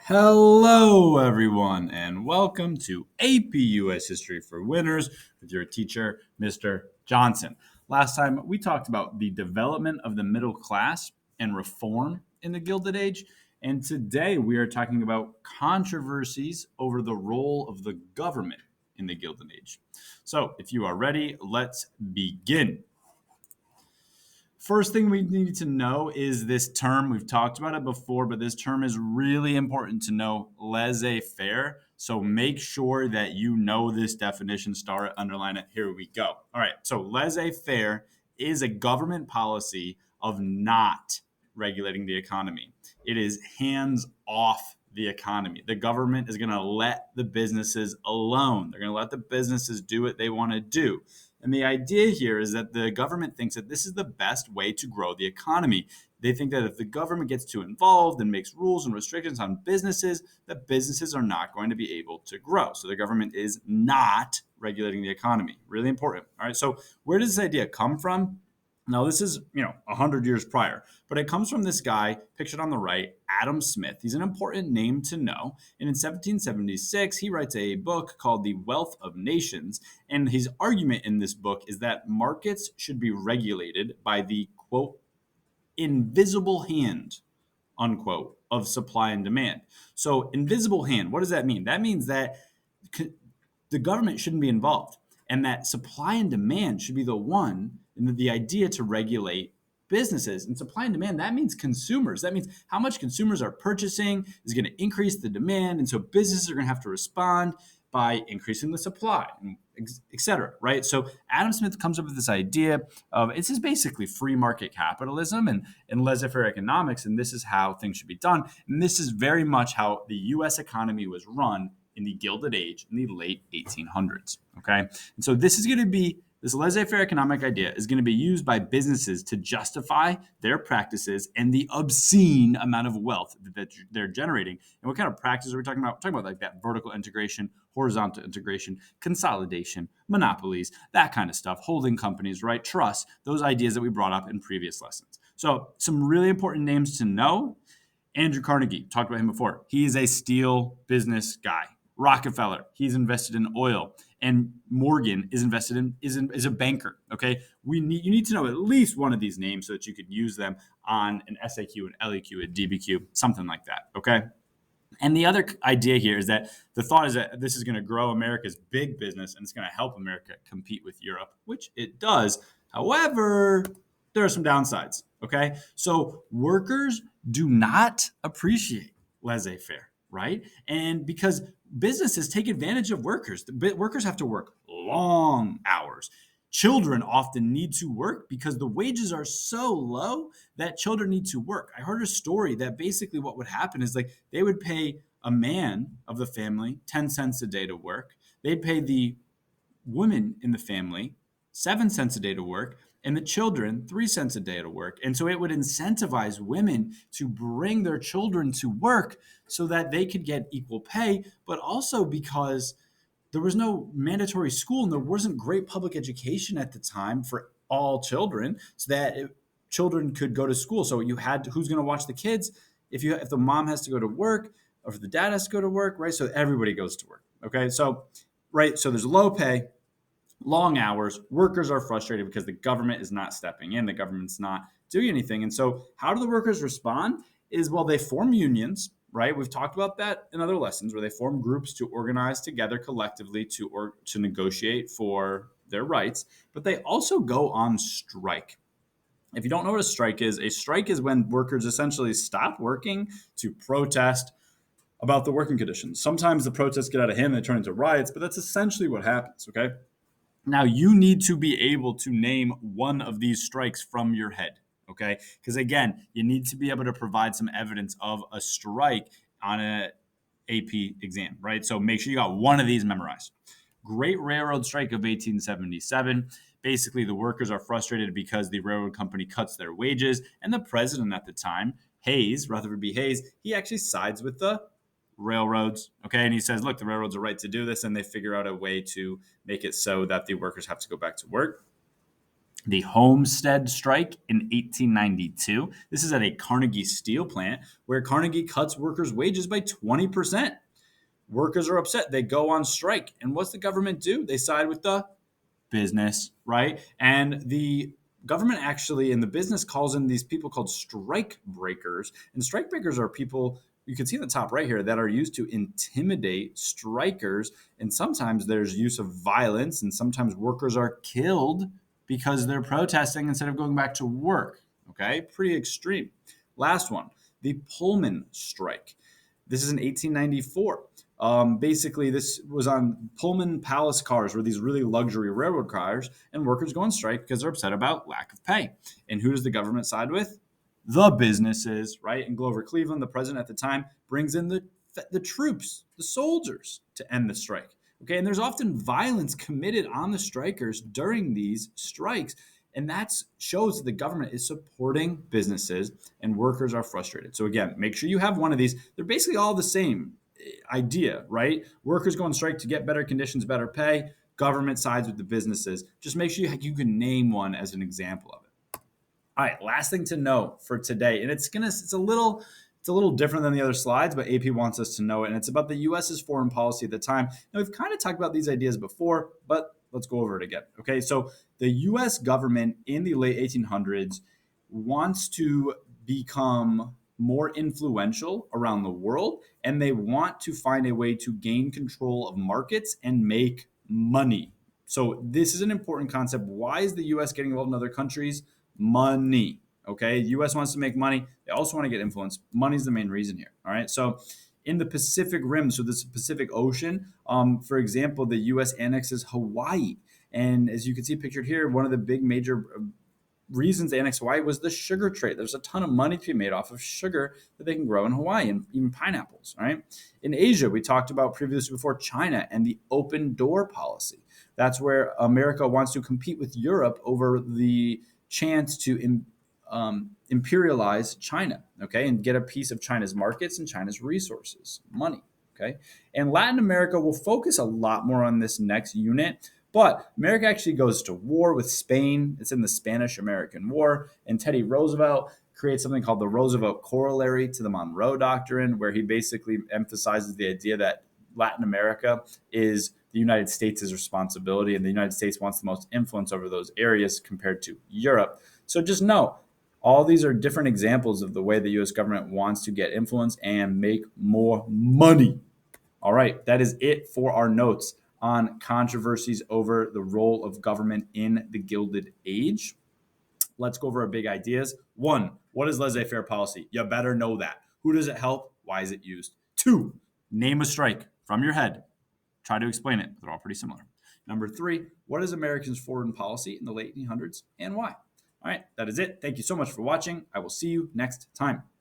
Hello, everyone, and welcome to AP US History for Winners with your teacher, Mr. Johnson. Last time we talked about the development of the middle class and reform in the Gilded Age, and today we are talking about controversies over the role of the government in the Gilded Age. So, if you are ready, let's begin. First thing we need to know is this term. We've talked about it before, but this term is really important to know, laissez-faire. So make sure that you know this definition, star it, underline it. Here we go. All right. So laissez-faire is a government policy of not regulating the economy. It is hands off the economy. The government is going to let the businesses alone. They're going to let the businesses do what they want to do. And the idea here is that the government thinks that this is the best way to grow the economy. They think that if the government gets too involved and makes rules and restrictions on businesses, that businesses are not going to be able to grow. So the government is not regulating the economy. Really important. All right. So where does this idea come from? Now, this is, 100 years prior, but it comes from this guy pictured on the right, Adam Smith. He's an important name to know. And in 1776, he writes a book called The Wealth of Nations. And his argument in this book is that markets should be regulated by the, quote, invisible hand, unquote, of supply and demand. So, invisible hand, what does that mean? That means that the government shouldn't be involved, and that supply and demand should be the one, and the idea to regulate businesses. And supply and demand, that means consumers. That means how much consumers are purchasing is going to increase the demand, and so businesses are going to have to respond by increasing the supply, et cetera, right? So Adam Smith comes up with this idea of this is basically free market capitalism and laissez-faire economics, and this is how things should be done. And this is very much how the U.S. economy was run in the Gilded Age in the late 1800s, okay? And so this laissez-faire economic idea is going to be used by businesses to justify their practices and the obscene amount of wealth that they're generating. And what kind of practices are we talking about? We're talking about like that vertical integration, horizontal integration, consolidation, monopolies, that kind of stuff, holding companies, right? Trust, those ideas that we brought up in previous lessons. So some really important names to know. Andrew Carnegie, talked about him before. He is a steel business guy. Rockefeller, he's invested in oil, and Morgan is is a banker. Okay, you need to know at least one of these names so that you could use them on an SAQ, an LEQ, a DBQ, something like that. Okay. And the other idea here is that the thought is that this is going to grow America's big business and it's going to help America compete with Europe, which it does. However, there are some downsides. Okay. So workers do not appreciate laissez-faire, right? And because businesses take advantage of workers, workers have to work long hours. Children often need to work because the wages are so low that children need to work. I heard a story that basically what would happen is like they would pay a man of the family 10 cents a day to work. They'd pay the women in the family 7 cents a day to work, and the children 3 cents a day to work. And so it would incentivize women to bring their children to work so that they could get equal pay, but also because there was no mandatory school and there wasn't great public education at the time for all children, so that children could go to school. So you had who's going to watch the kids if the mom has to go to work or if the dad has to go to work, right? So everybody goes to work. Okay, so so there's low pay, long hours. Workers are frustrated because the government is not stepping in. The government's not doing anything. And so how do the workers respond? Well, they form unions, right? We've talked about that in other lessons where they form groups to organize together collectively to negotiate for their rights, but they also go on strike. If you don't know what a strike is when workers essentially stop working to protest about the working conditions. Sometimes the protests get out of hand and they turn into riots, but that's essentially what happens, okay? Now, you need to be able to name one of these strikes from your head, okay? Because again, you need to be able to provide some evidence of a strike on an AP exam, right? So make sure you got one of these memorized. Great Railroad Strike of 1877. Basically, the workers are frustrated because the railroad company cuts their wages, and the president at the time, Hayes, Rutherford B. Hayes, he actually sides with the railroads. Okay. And he says, look, the railroads are right to do this. And they figure out a way to make it so that the workers have to go back to work. The Homestead Strike in 1892. This is at a Carnegie steel plant where Carnegie cuts workers' wages by 20%. Workers are upset. They go on strike. And what's the government do? They side with the business, right? And the government actually in the business calls in these people called strike breakers. And strike breakers are people you can see in the top right here that are used to intimidate strikers. And sometimes there's use of violence, and sometimes workers are killed because they're protesting instead of going back to work. Okay, pretty extreme. Last one, the Pullman strike. This is in 1894. Basically, this was on Pullman Palace cars, were these really luxury railroad cars, and workers go on strike because they're upset about lack of pay. And who does the government side with? The businesses, right? And Grover Cleveland, the president at the time, brings in the troops, the soldiers, to end the strike. Okay, and there's often violence committed on the strikers during these strikes. And that shows that the government is supporting businesses and workers are frustrated. So, again, make sure you have one of these. They're basically all the same idea, right? Workers go on strike to get better conditions, better pay. Government sides with the businesses. Just make sure you can name one as an example of it. All right, last thing to know for today, and it's a little different than the other slides, but AP wants us to know it, and it's about the U.S.'s foreign policy at the time. Now, we've kind of talked about these ideas before, but let's go over it again. Okay, so the U.S. government in the late 1800s wants to become more influential around the world, and they want to find a way to gain control of markets and make money. So this is an important concept. Why is the U.S. getting involved in other countries? Money. Okay, the U.S. wants to make money. They also want to get influence. Money's the main reason here. All right, so in the Pacific Rim, so this Pacific Ocean, for example, the U.S. annexes Hawaii. And as you can see pictured here, one of the big major reasons they annexed Hawaii was the sugar trade. There's a ton of money to be made off of sugar that they can grow in Hawaii and even pineapples, right? In Asia, we talked about previously before China and the open door policy. That's where America wants to compete with Europe over the chance to imperialize China, okay, and get a piece of China's markets and China's resources, money, okay? And Latin America will focus a lot more on this next unit, but America actually goes to war with Spain. It's in the Spanish-American War, and Teddy Roosevelt creates something called the Roosevelt Corollary to the Monroe Doctrine, where he basically emphasizes the idea that Latin America is the United States' responsibility, and the United States wants the most influence over those areas compared to Europe. So just know, all these are different examples of the way the U.S. government wants to get influence and make more money. All right, that is it for our notes on controversies over the role of government in the Gilded Age. Let's go over our big ideas. One, what is laissez-faire policy? You better know that. Who does it help? Why is it used? Two, name a strike from your head. Try to explain it. They're all pretty similar. Number three, what is Americans' foreign policy in the late 1800s and why? All right, that is it. Thank you so much for watching. I will see you next time.